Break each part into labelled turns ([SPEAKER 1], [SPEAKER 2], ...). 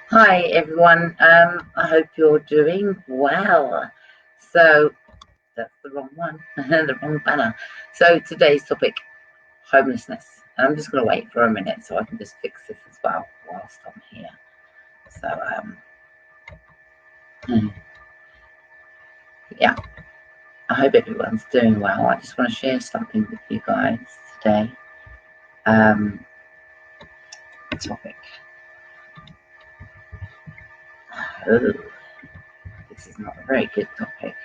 [SPEAKER 1] Hi everyone, I hope you're doing well. So that's the wrong one, the wrong banner. So today's topic, homelessness. And I'm just going to wait for a minute so I can just fix this as well whilst I'm here. So yeah, I hope everyone's doing well. I just want to share something with you guys today. Topic. Oh, this is not a very good topic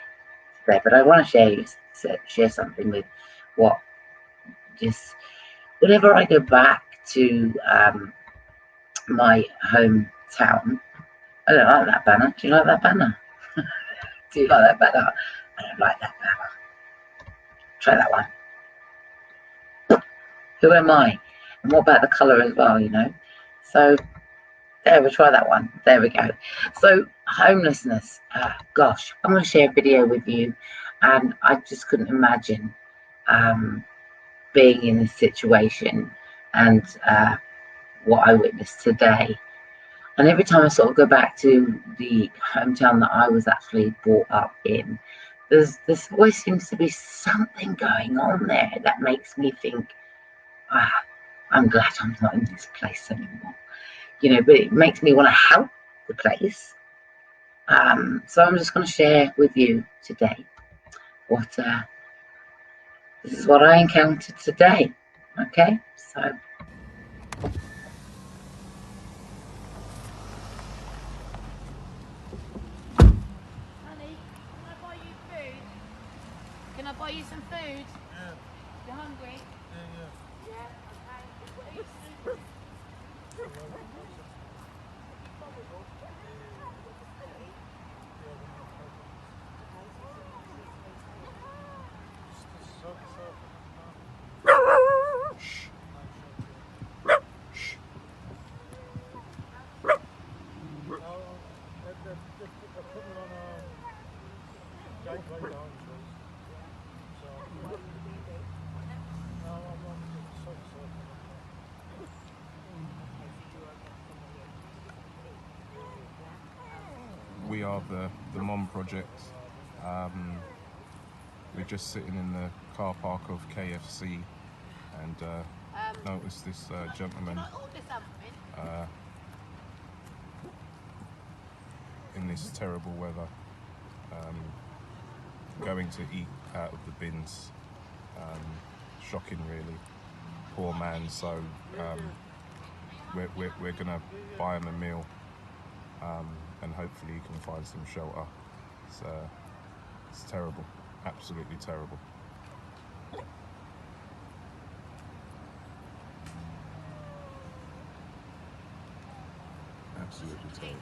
[SPEAKER 1] today, but I want to share something with what just whenever I go back to my hometown. I don't like that banner. Do you like that banner? Do you like that banner? I don't like that banner. Try that one. Who am I? And what about the colour as well, you know? So there, we'll try that one. There we go. So homelessness. Gosh, I'm going to share a video with you, and I just couldn't imagine being in this situation and what I witnessed today. And every time I sort of go back to the hometown that I was actually brought up in, there's always seems to be something going on there that makes me think, I'm glad I'm not in this place anymore. You know, but it makes me want to help the place. So I'm just going to share with you today what this is what I encountered today. Okay, so.
[SPEAKER 2] Honey, can I buy you food? Can I buy you some food?
[SPEAKER 3] Yeah.
[SPEAKER 2] You're hungry?
[SPEAKER 3] Yeah.
[SPEAKER 2] Yeah, okay.
[SPEAKER 3] They're putting it on gateway down, so no, I'm not so.
[SPEAKER 4] We are the Mom Project. We're just sitting in the car park of KFC and noticed this gentleman in this terrible weather going to eat out of the bins. Shocking, really. Poor man. So we're gonna buy him a meal and hopefully he can find some shelter. It's terrible, absolutely terrible. Absolutely terrible.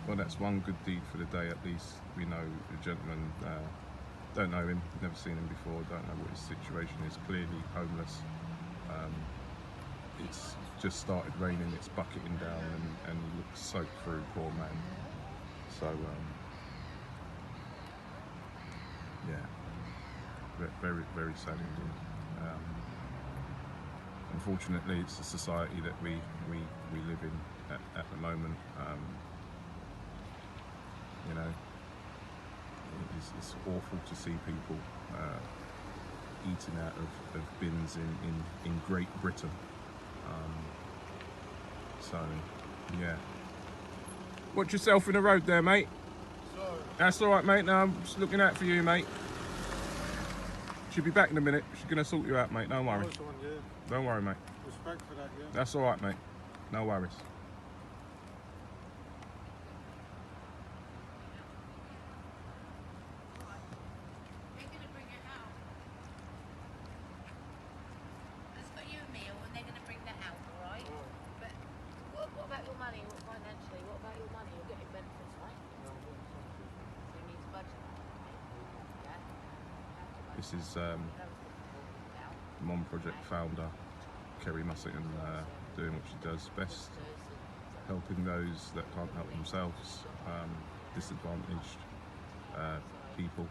[SPEAKER 4] Well, that's one good deed for the day, at least. We know the gentleman, don't know him, never seen him before, don't know what his situation is, clearly homeless. It's just started raining, it's bucketing down and he looks soaked through, poor man. So, yeah, very, very sad indeed. Unfortunately, it's the society that we live in at the moment. You know, it's awful to see people eating out of bins in Great Britain. So, yeah. Watch yourself in the road there, mate.
[SPEAKER 3] Sorry.
[SPEAKER 4] That's all right, mate. No, I'm just looking out for you, mate. She'll be back in a minute. She's going to sort you out, mate. Don't worry.
[SPEAKER 3] Nice one, yeah.
[SPEAKER 4] Don't worry, mate.
[SPEAKER 3] Respect for that, yeah.
[SPEAKER 4] That's all right, mate. No worries.
[SPEAKER 2] What about your money? What financially? What about your money? You're getting benefits, right? So you need to budget. Yeah.
[SPEAKER 4] This is Mom Project founder Kerry Mussington doing what she does best, helping those that can't help themselves, disadvantaged people.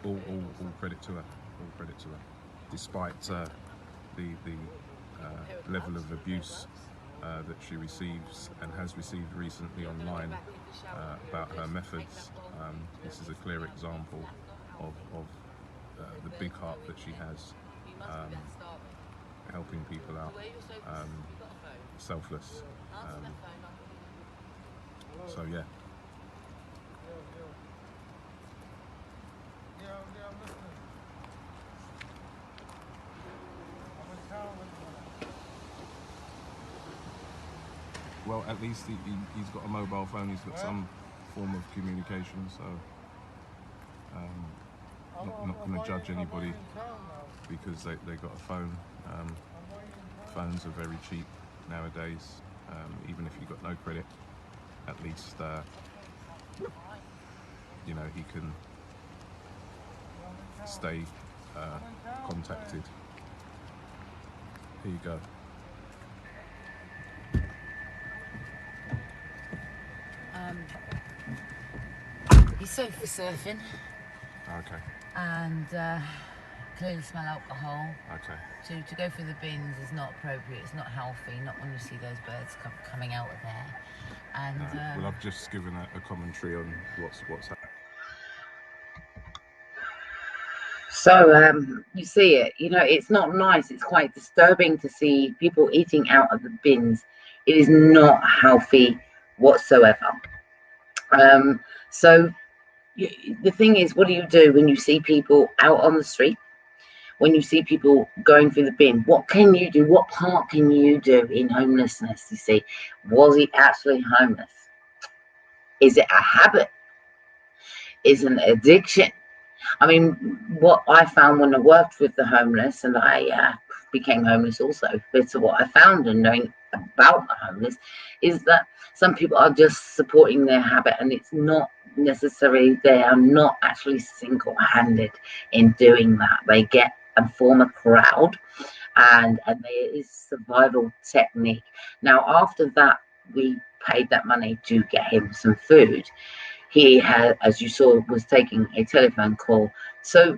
[SPEAKER 4] All credit to her. All credit to her. Despite the level of abuse that she receives and has received recently online about her methods, this is a clear example of the big heart that she has, helping people out, selfless. So yeah.
[SPEAKER 3] Yeah, I'm listening. I'm in town with
[SPEAKER 4] Well, at least he's got a mobile phone. He's got some form of communication. So not going to judge anybody because they got a phone. Phones are very cheap nowadays. Even if you've got no credit, at least you know, he can stay contacted. Here you go.
[SPEAKER 1] He's sofa surfing
[SPEAKER 4] Okay.
[SPEAKER 1] and clearly smell alcohol.
[SPEAKER 4] Okay.
[SPEAKER 1] To go through the bins is not appropriate. It's not healthy. Not when you see those birds coming out of there. And
[SPEAKER 4] Well, I've just given a commentary on what's happening.
[SPEAKER 1] so you see it. You know, it's not nice. It's quite disturbing to see people eating out of the bins. It is not healthy whatsoever. So the thing is, what do you do when you see people out on the street? When you see people going through the bin, what can you do? What part can you do in homelessness? You see, was he actually homeless? Is it a habit? Is it an addiction? I mean, what I found when I worked with the homeless, and I became homeless also, but what I found in knowing about the homeless is that some people are just supporting their habit, and it's not necessarily, they are not actually single-handed in doing that. They get and form a crowd, and there is survival technique. Now, after that, we paid that money to get him some food. He had, as you saw, was taking a telephone call. So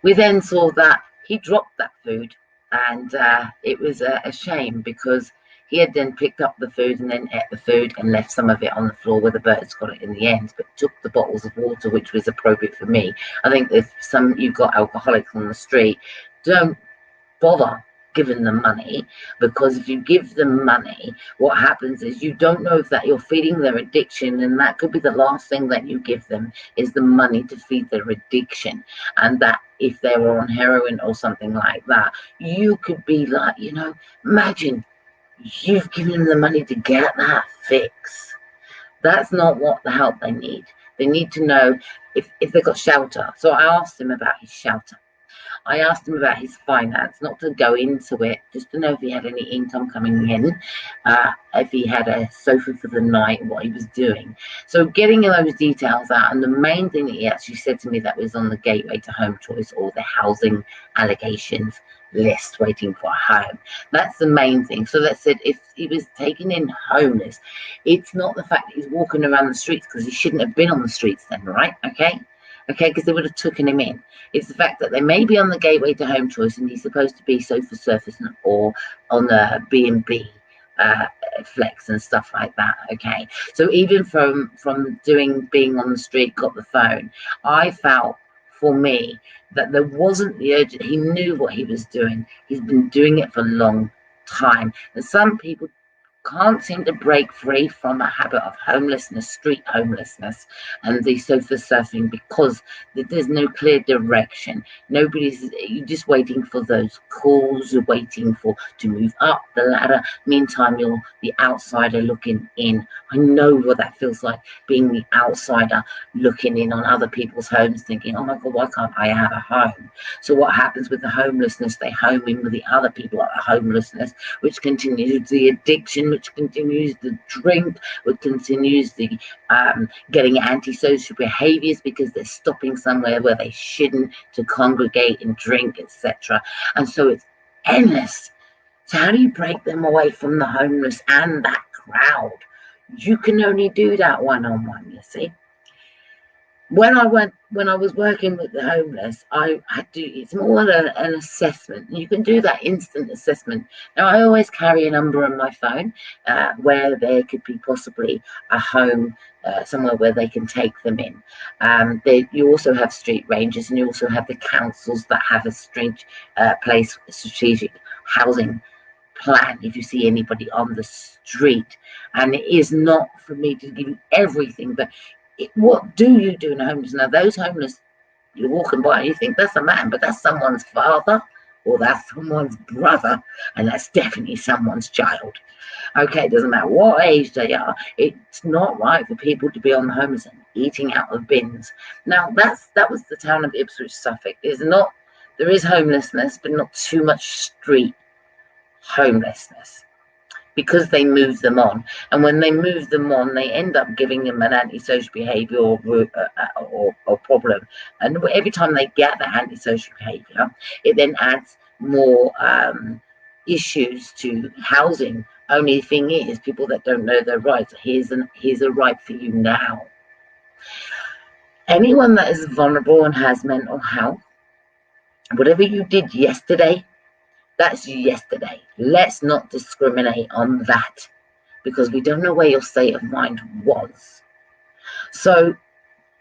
[SPEAKER 1] we then saw that he dropped that food, and it was a shame because he had then picked up the food and then ate the food and left some of it on the floor where the birds got it in the end, but took the bottles of water, which was appropriate for me. I think if you've got alcoholics on the street, don't bother giving them money, because if you give them money, what happens is you don't know if that you're feeding their addiction, and that could be the last thing that you give them is the money to feed their addiction. And that if they were on heroin or something like that, you could be like, you know, imagine you've given them the money to get that fix. That's not what the help they need. They need to know if they've got shelter. So I asked him about his shelter. I asked him about his finance, not to go into it, just to know if he had any income coming in, if he had a sofa for the night, what he was doing. So getting those details out, and the main thing that he actually said to me that was on the gateway to home choice or the housing allegations list waiting for a home. That's the main thing. So that said, if he was taken in homeless, it's not the fact that he's walking around the streets, because he shouldn't have been on the streets then, right? Okay, because they would have taken him in. It's the fact that they may be on the gateway to home choice and he's supposed to be sofa surfacing or on the B&B flex and stuff like that. Okay, so even from being on the street, got the phone, I felt for me that there wasn't the urgent. He knew what he was doing. He's been doing it for a long time, and some people can't seem to break free from a habit of homelessness, street homelessness, and the sofa surfing, because there's no clear direction. You're just waiting for those calls, you're waiting to move up the ladder. Meantime, you're the outsider looking in. I know what that feels like, being the outsider looking in on other people's homes, thinking, oh my God, why can't I have a home? So what happens with the homelessness? They home in with the other people at the homelessness, which continues the addiction which continues the drink, which continues the getting antisocial behaviors because they're stopping somewhere where they shouldn't to congregate and drink, etc. And so it's endless. So how do you break them away from the homeless and that crowd? You can only do that one-on-one, you see. When I was working with the homeless, I had to, it's more an assessment. You can do that instant assessment. Now, I always carry a number on my phone where there could be possibly a home, somewhere where they can take them in. You also have street rangers, and you also have the councils that have a strategic housing plan if you see anybody on the street. And it is not for me to give you everything, but what do you do in a homeless? Now, those homeless, you're walking by and you think that's a man, but that's someone's father or that's someone's brother, and that's definitely someone's child. Okay, it doesn't matter what age they are. It's not right for people to be on the homeless and eating out of bins. Now, that was the town of Ipswich, Suffolk. There is homelessness, but not too much street homelessness, because they move them on. And when they move them on, they end up giving them an antisocial behavior or problem. And every time they get that antisocial behavior, it then adds more issues to housing. Only thing is, people that don't know their rights, here's a right for you now. Anyone that is vulnerable and has mental health, whatever you did yesterday, that's yesterday. Let's not discriminate on that, because we don't know where your state of mind was. So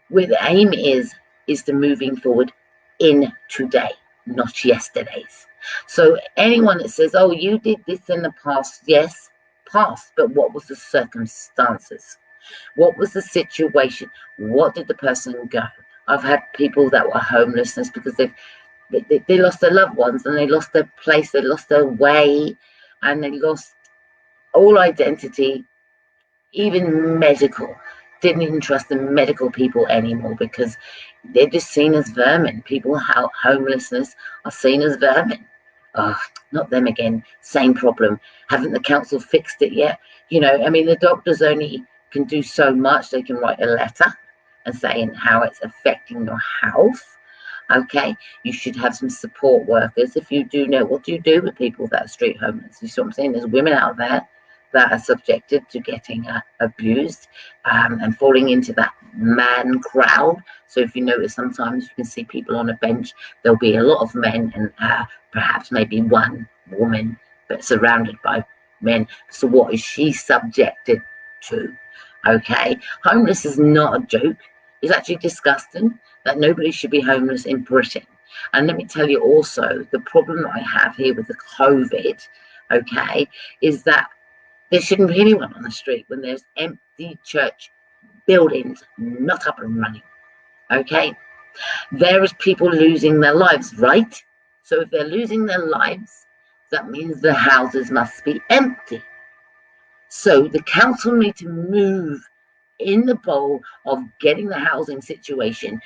[SPEAKER 1] where the aim is to moving forward in today, not yesterday's. So anyone that says, oh, you did this in the past, yes, past, but what was the circumstances? What was the situation? What did the person go? I've had people that were homelessness because they lost their loved ones, and they lost their place, they lost their way, and they lost all identity, even medical. Didn't even trust the medical people anymore because they're just seen as vermin. People homelessness are seen as vermin. Oh, not them again. Same problem. Haven't the council fixed it yet? I mean, the doctors only can do so much. They can write a letter and saying how it's affecting your health. Okay, you should have some support workers. If you do know, what do you do with people that are street homeless? You see what I'm saying? There's women out there that are subjected to getting abused and falling into that man crowd. So if you notice, sometimes you can see people on a bench, there'll be a lot of men and perhaps maybe one woman, but surrounded by men. So what is she subjected to? Okay, homeless is not a joke. It's actually disgusting that nobody should be homeless in Britain. And let me tell you also, the problem that I have here with the COVID, okay, is that there shouldn't be anyone on the street when there's empty church buildings not up and running, okay? There is people losing their lives, right? So if they're losing their lives, that means the houses must be empty. So the council need to move in the bowl of getting the housing situation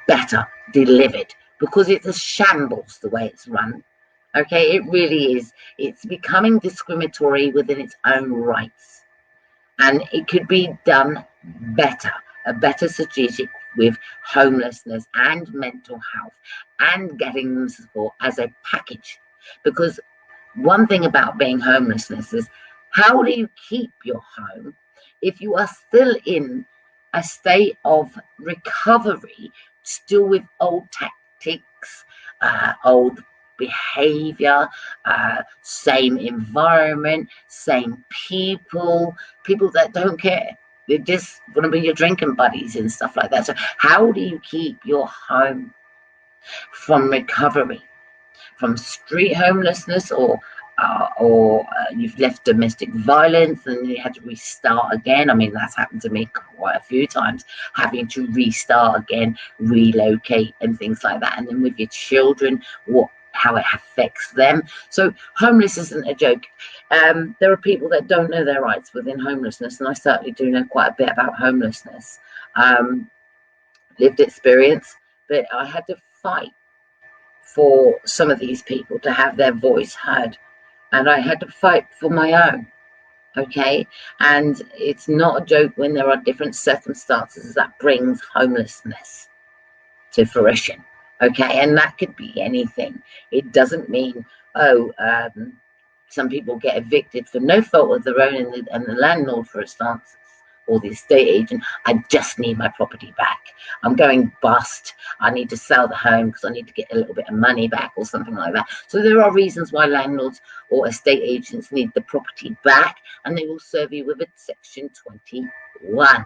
[SPEAKER 1] better delivered, because it's a shambles the way it's run. Okay, it really is. It's becoming discriminatory within its own rights, and it could be done better, a better strategic with homelessness and mental health and getting them support as a package. Because one thing about being homelessness is, how do you keep your home if you are still in a state of recovery, still with old tactics, old behavior, same environment, same people that don't care? They just want to be your drinking buddies and stuff like that. So how do you keep your home from recovery, from street homelessness, or you've left domestic violence and you had to restart again? I mean, that's happened to me quite a few times, having to restart again, relocate and things like that. And then with your children, how it affects them. So homeless isn't a joke. There are people that don't know their rights within homelessness, and I certainly do know quite a bit about homelessness, lived experience, but I had to fight for some of these people to have their voice heard, and I had to fight for my own. Okay, and it's not a joke when there are different circumstances that brings homelessness to fruition. Okay, and that could be anything. It doesn't mean, oh, some people get evicted for no fault of their own, and the landlord, for instance, or the estate agent, I just need my property back. I'm going bust. I need to sell the home because I need to get a little bit of money back or something like that. So there are reasons why landlords or estate agents need the property back, and they will serve you with a Section 21.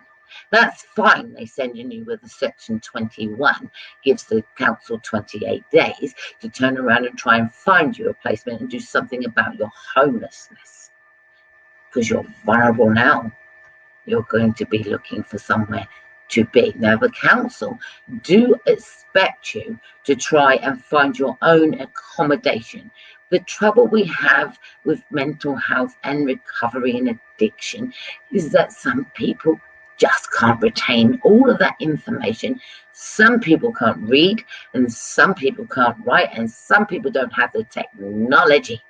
[SPEAKER 1] That's fine. They send you with a Section 21, gives the council 28 days to turn around and try and find you a placement and do something about your homelessness, because you're vulnerable now. You're going to be looking for somewhere to be. Now, the council do expect you to try and find your own accommodation. The trouble we have with mental health and recovery and addiction is that some people just can't retain all of that information. Some people can't read, and some people can't write, and some people don't have the technology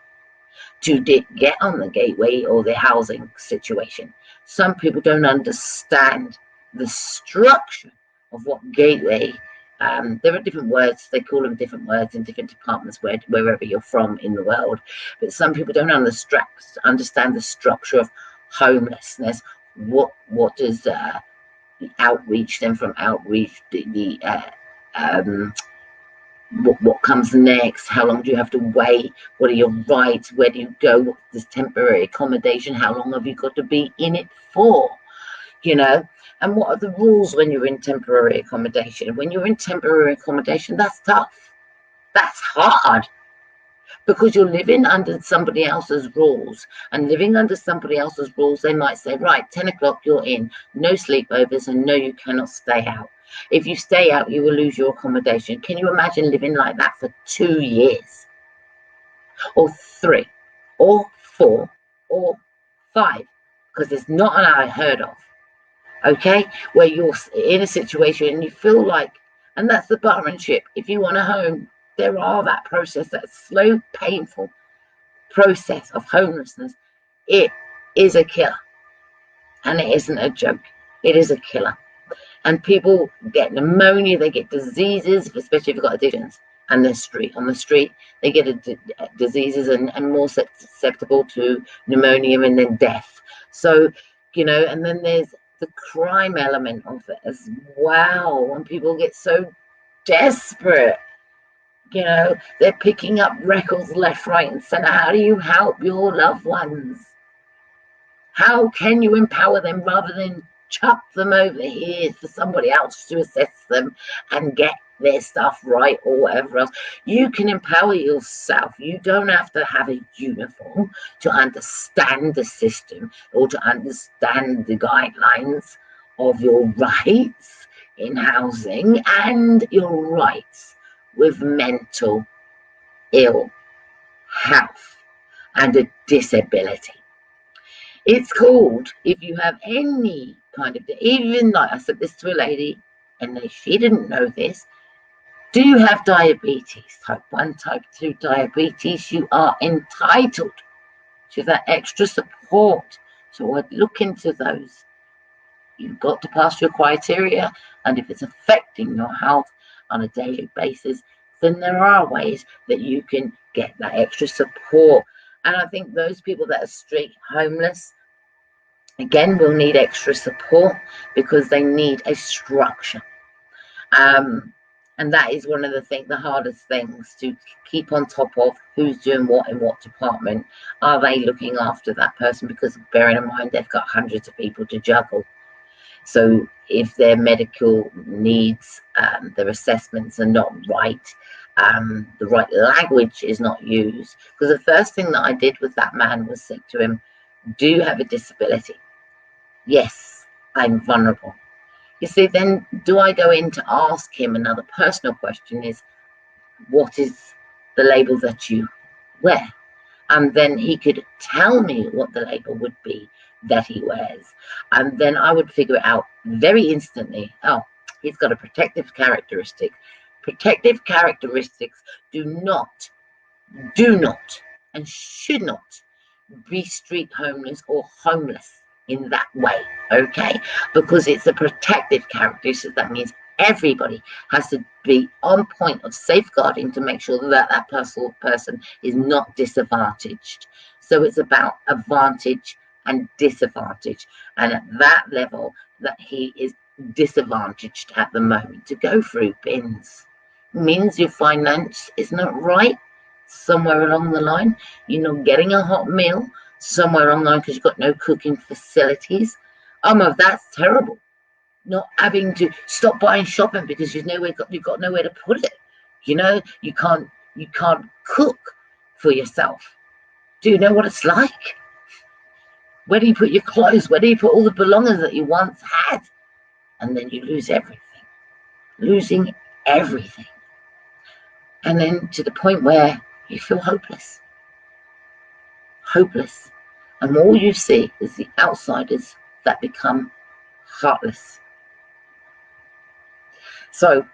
[SPEAKER 1] to get on the gateway or the housing situation. Some people don't understand the structure of what gateway. There are different words, they call them different words in different departments wherever you're from in the world. But some people don't understand the structure of homelessness. What does outreach, then from outreach, what comes next, how long do you have to wait, what are your rights, where do you go, what's this temporary accommodation, how long have you got to be in it for, and what are the rules when you're in temporary accommodation. When you're in temporary accommodation, that's tough, that's hard, because you're living under somebody else's rules, and living under somebody else's rules, they might say, right, 10 o'clock you're in, no sleepovers, and no, you cannot stay out. If you stay out, you will lose your accommodation. Can you imagine living like that for 2 years, or 3, or 4, or 5? Because it's not an unheard of. Okay, where you're in a situation and you feel like, and that's the barmanship. If you want a home, there are that process, that slow, painful process of homelessness. It is a killer, and it isn't a joke. It is a killer. And people get pneumonia, they get diseases, especially if you've got addictions, and on the street, they get diseases and more susceptible to pneumonia and then death. So, and then there's the crime element of it as well. When people get so desperate, they're picking up records left, right, and center. How do you help your loved ones? How can you empower them rather than chuck them over here for somebody else to assess them and get their stuff right, or whatever else? You can empower yourself. You don't have to have a uniform to understand the system or to understand the guidelines of your rights in housing and your rights with mental ill health and a disability. It's called, if you have any kind of, even like I said this to a lady, and she didn't know this, do you have diabetes, type 1, type 2 diabetes, you are entitled to that extra support. So I'd look into those. You've got to pass your criteria, and if it's affecting your health on a daily basis, then there are ways that you can get that extra support. And I think those people that are street homeless, again, will need extra support because they need a structure. And that is one of the hardest things to keep on top of. Who's doing what in what department? Are they looking after that person? Because bearing in mind, they've got hundreds of people to juggle. So if their medical needs, their assessments are not right, the right language is not used. Because the first thing that I did with that man was say to him, do you have a disability? Yes, I'm vulnerable. You see, then do I go in to ask him another personal question, is what is the label that you wear? And then he could tell me what the label would be that he wears. And then I would figure it out very instantly. Oh, he's got a protective characteristic. Protective characteristics do not, and should not be street homeless or homeless in that way, okay? Because it's a protective character, so that means everybody has to be on point of safeguarding to make sure that that person is not disadvantaged. So it's about advantage and disadvantage, and at that level that he is disadvantaged at the moment. To go through bins means your finance is not right somewhere along the line. You're not getting a hot meal somewhere along the line because you've got no cooking facilities. That's terrible. Not having to stop buying shopping because you've got nowhere to put it. You know, you can't cook for yourself. Do you know what it's like? Where do you put your clothes? Where do you put all the belongings that you once had? And then you lose everything. Losing everything. And then to the point where you feel hopeless. Hopeless. And all you see is the outsiders that become heartless. So,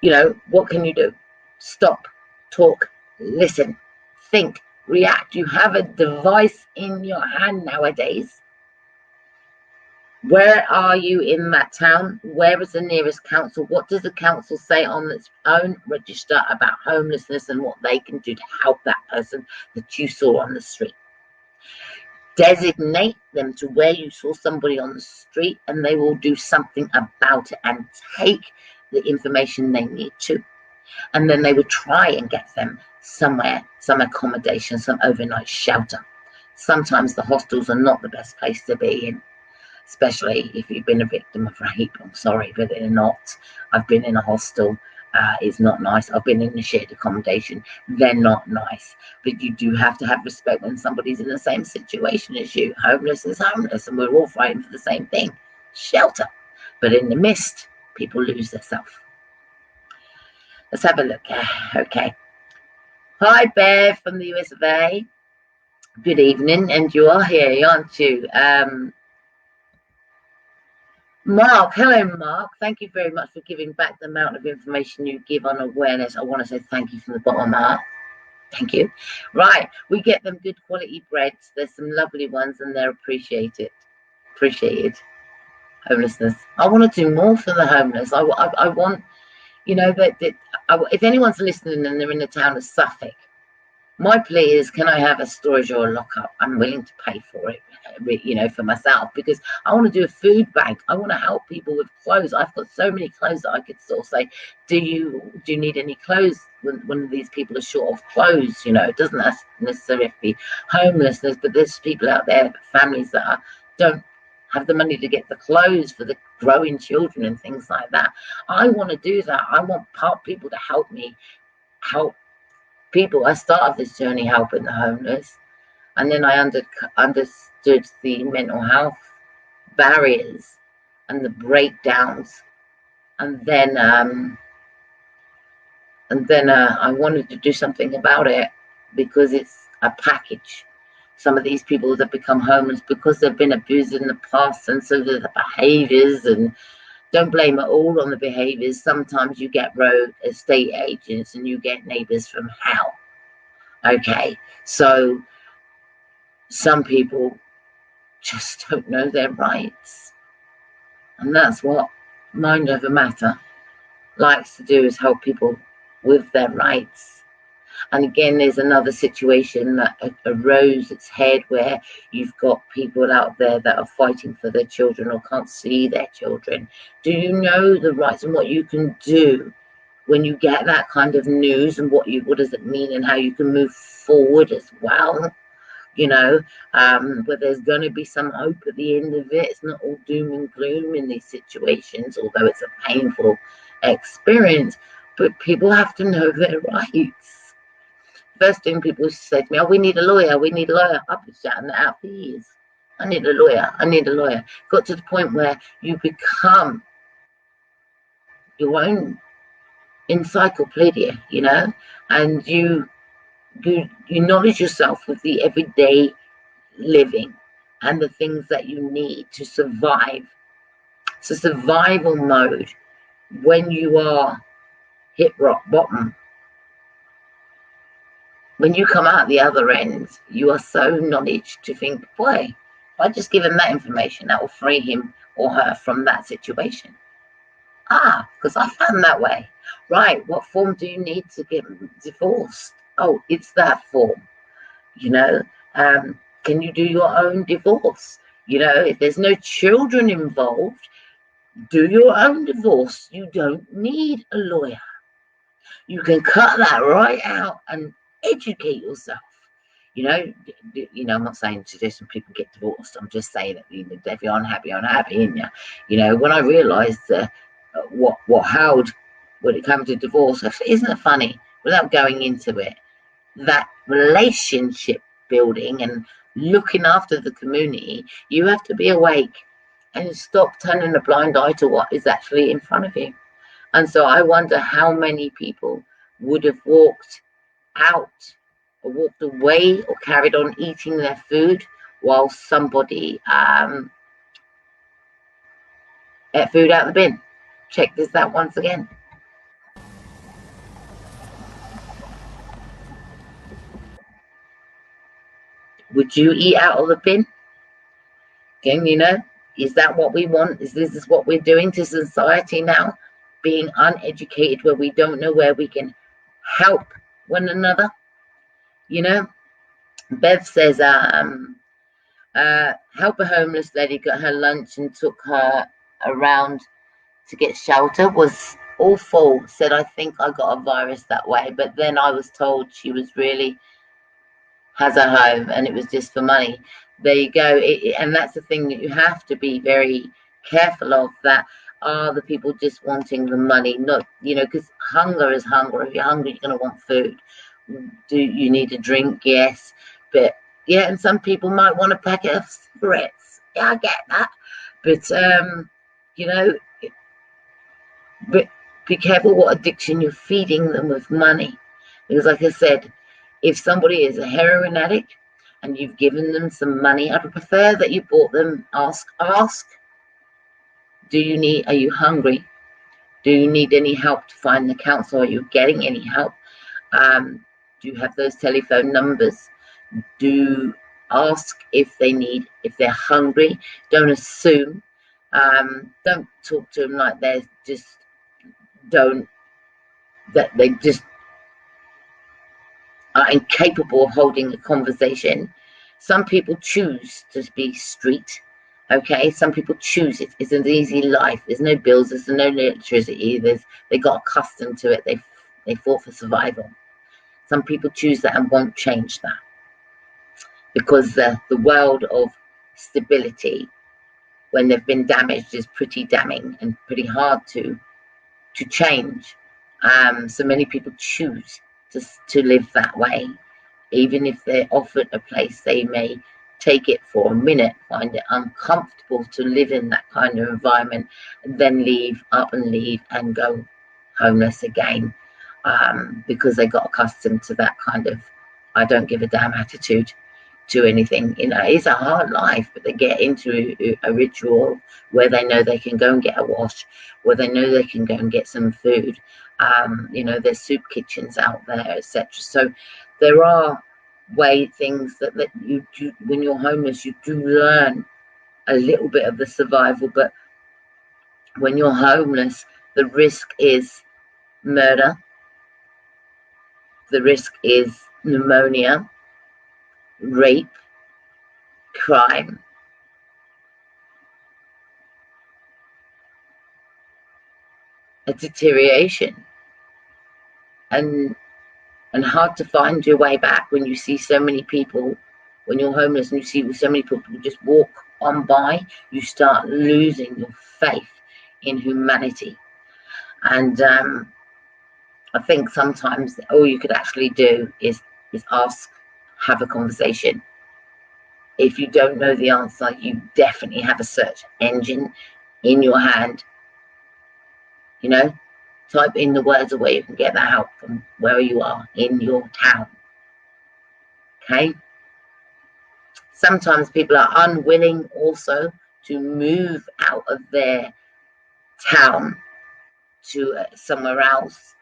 [SPEAKER 1] you know, what can you do? Stop, talk, listen, think, react. You have a device in your hand nowadays. Where are you in that town? Where is the nearest council? What does the council say on its own register about homelessness and what they can do to help that person that you saw on the street? Designate them to where you saw somebody on the street, and they will do something about it and take the information they need to. And then they will try and get them somewhere, some accommodation, some overnight shelter. Sometimes the hostels are not the best place to be in, especially if you've been a victim of rape. I'm sorry, but they're not. I've been in a hostel. It's not nice. I've been in a shared accommodation. They're not nice. But you do have to have respect when somebody's in the same situation as you. Homeless is homeless, and we're all fighting for the same thing, shelter. But in the mist, people lose their self. Let's have a look. Okay. Hi, Bev from the US of A. Good evening, and you are here, aren't you? Mark, hello, Mark. Thank you very much for giving back the amount of information you give on awareness. I want to say thank you from the bottom up. Thank you. Right, we get them good quality breads. There's some lovely ones, and they're appreciated. Homelessness. I want to do more for the homeless. I want, you know, if anyone's listening and they're in the town of Suffolk, my plea is, can I have a storage or a lockup? I'm willing to pay for it, you know, for myself, because I want to do a food bank. I want to help people with clothes. I've got so many clothes that I could sort of say, do you need any clothes when these people are short of clothes? You know, it doesn't necessarily be homelessness, but there's people out there, families that don't have the money to get the clothes for the growing children and things like that. I want to do that. I want people to help me help people. I started this journey helping the homeless, and then I understood the mental health barriers and the breakdowns, and then I wanted to do something about it because it's a package. Some of these people that become homeless because they've been abused in the past, and so the behaviors, and don't blame it all on the behaviors. Sometimes you get rogue estate agents and you get neighbors from hell. Okay, so some people just don't know their rights, and that's what Mind Over Matter likes to do, is help people with their rights. And again, there's another situation that arose its head where you've got people out there that are fighting for their children or can't see their children. Do you know the rights and what you can do when you get that kind of news, and what does it mean, and how you can move forward as well? You know, but there's going to be some hope at the end of it. It's not all doom and gloom in these situations, although it's a painful experience. But people have to know their rights. First thing people say to me, oh, we need a lawyer, we need a lawyer. I've been shouting that out for years. I need a lawyer, I need a lawyer. Got to the point where you become your own encyclopedia, you know, and you knowledge yourself with the everyday living and the things that you need to survive. It's a survival mode when you are hit rock bottom. when you come out the other end, you are so knowledge to think, boy, if I just give him that information, that will free him or her from that situation. Because I found that way. Right, what form do you need to get divorced? Oh, it's that form. You know, can you do your own divorce? You know, if there's no children involved, do your own divorce. You don't need a lawyer. You can cut that right out and educate yourself. You know, I'm not saying suggesting people get divorced. I'm just saying that if you're unhappy, isn't you? You know, when I realised what held when it comes to divorce, isn't it funny? Without going into it, that relationship building and looking after the community, you have to be awake and stop turning a blind eye to what is actually in front of you. And so I wonder how many people would have walked out or walked away or carried on eating their food while somebody ate food out of the bin. Check this out once again. Would you eat out of the bin? Again, you know, is that what we want? Is this what we're doing to society now? Being uneducated where we don't know where we can help one another? You know, Bev says, help a homeless lady got her lunch and took her around to get shelter. Was awful. Said, I think I got a virus that way. But then I was told she was really has a home and it was just for money. There you go. And that's the thing that you have to be very careful of, that are the people just wanting the money, not, you know, because hunger is hunger. If you're hungry, you're going to want food. Do you need a drink? Yes. But yeah, and some people might want a packet of cigarettes. Yeah, I get that. But you know, but be careful what addiction you're feeding them with money. Because like I said, if somebody is a heroin addict and you've given them some money, I would prefer that you bought them, ask, are you hungry? Do you need any help to find the counsellor? Are you getting any help? Do you have those telephone numbers? Do ask if they're hungry. Don't assume. Don't talk to them like they just are incapable of holding a conversation. Some people choose to be street. Okay, some people choose it. It's an easy life. There's no bills. There's no electricity. They got accustomed to it. They fought for survival. Some people choose that and won't change that, because the world of stability, when they've been damaged, is pretty damning and pretty hard to change. So many people choose to live that way. Even if they're offered a place, they may take it for a minute, find it uncomfortable to live in that kind of environment, and then leave and go homeless again, because they got accustomed to that kind of I don't give a damn attitude to anything. You know, it's a hard life, but they get into a ritual where they know they can go and get a wash, where they know they can go and get some food. You know, there's soup kitchens out there, etc. So there are things that you do when you're homeless. You do learn a little bit of the survival, but when you're homeless, the risk is murder, the risk is pneumonia, rape, crime, a deterioration, and hard to find your way back when you see so many people. When you're homeless and you see so many people just walk on by, you start losing your faith in humanity. And I think sometimes all you could actually do is ask, have a conversation. If you don't know the answer, you definitely have a search engine in your hand. You know, type in the words of where you can get that help from where you are in your town. Okay. Sometimes people are unwilling also to move out of their town to somewhere else.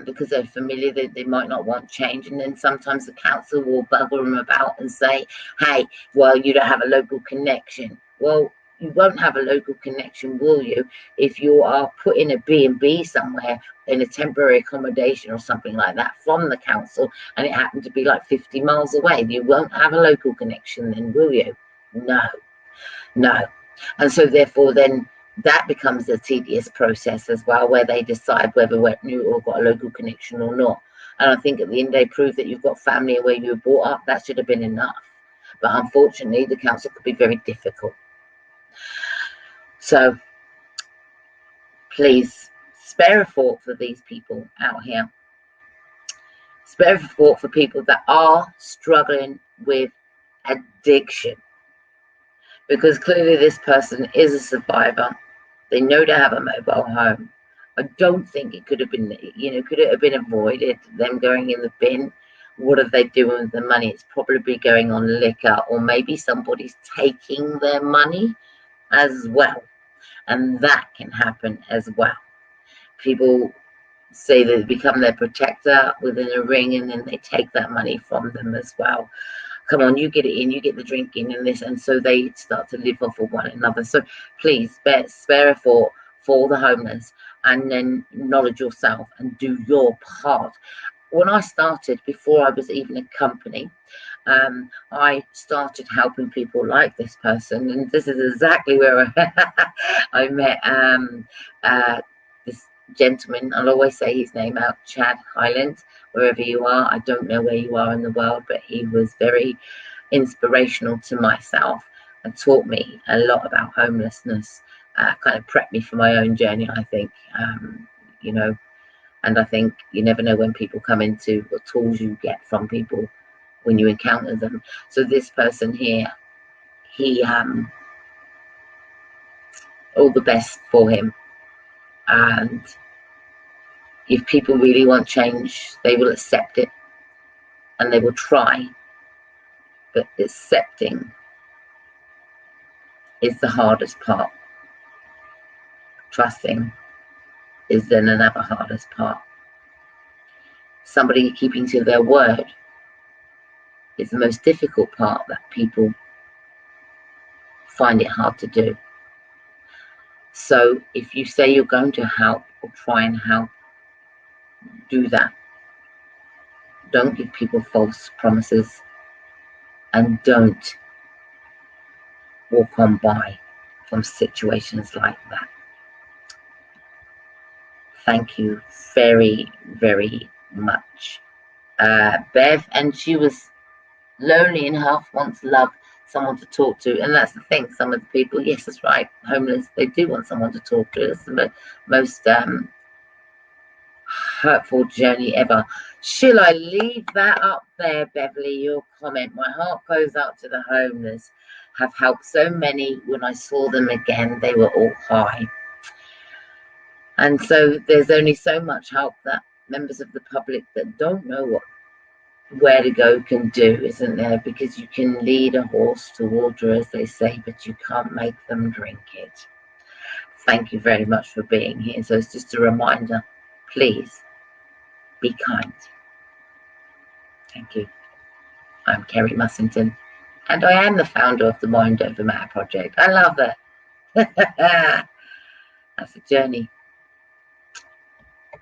[SPEAKER 1] because they're familiar, they might not want change. And then sometimes the council will bugger them about and say, hey, well, you don't have a local connection. Well, you won't have a local connection, will you, if you are put in a B&B somewhere in a temporary accommodation or something like that from the council, and it happened to be like 50 miles away? You won't have a local connection then, will you? No. And so therefore then that becomes a tedious process as well, where they decide whether you or got a local connection or not. And I think at the end they prove that you've got family where you were brought up. That should have been enough. But unfortunately, the council could be very difficult. So please spare a thought for these people out here. Spare a thought for people that are struggling with addiction, because clearly this person is a survivor. They know to have a mobile home. I don't think it could have been, could it have been avoided, them going in the bin? What are they doing with the money? It's probably going on liquor, or maybe somebody's taking their money as well. And that can happen as well. People say they become their protector within a ring, and then they take that money from them as well. Come on, you get it in, you get the drink in and this, and so they start to live off of one another. So please spare a thought for the homeless, and then acknowledge yourself and do your part. When I started, before I was even a company, I started helping people like this person, and this is exactly where I met this gentleman. I'll always say his name out, Chad Highland. Wherever you are, I don't know where you are in the world, but he was very inspirational to myself and taught me a lot about homelessness, kind of prepped me for my own journey, I think. And I think you never know when people come into what tools you get from people when you encounter them. So this person here, he all the best for him. And if people really want change, they will accept it, and they will try. But accepting is the hardest part. Trusting is then another hardest part. Somebody keeping to their word is the most difficult part that people find it hard to do. So if you say you're going to help or try and help, do that. Don't give people false promises, and don't walk on by from situations like that. Thank you very, very much, Bev. And she was lonely in health, wants love, someone to talk to. And that's the thing, some of the people, yes, that's right, homeless, they do want someone to talk to. It's the most hurtful journey ever. Shall I leave that up there, Beverly, your comment? My heart goes out to the homeless. Have helped so many. When I saw them again, they were all high. And so there's only so much help that members of the public that don't know where to go can do, isn't there? Because you can lead a horse to water, as they say, but you can't make them drink it. Thank you very much for being here. So it's just a reminder, please be kind. Thank you. I'm Kerry Mussington, and I am the founder of the Mind Over Matter project. I love that. That's a journey.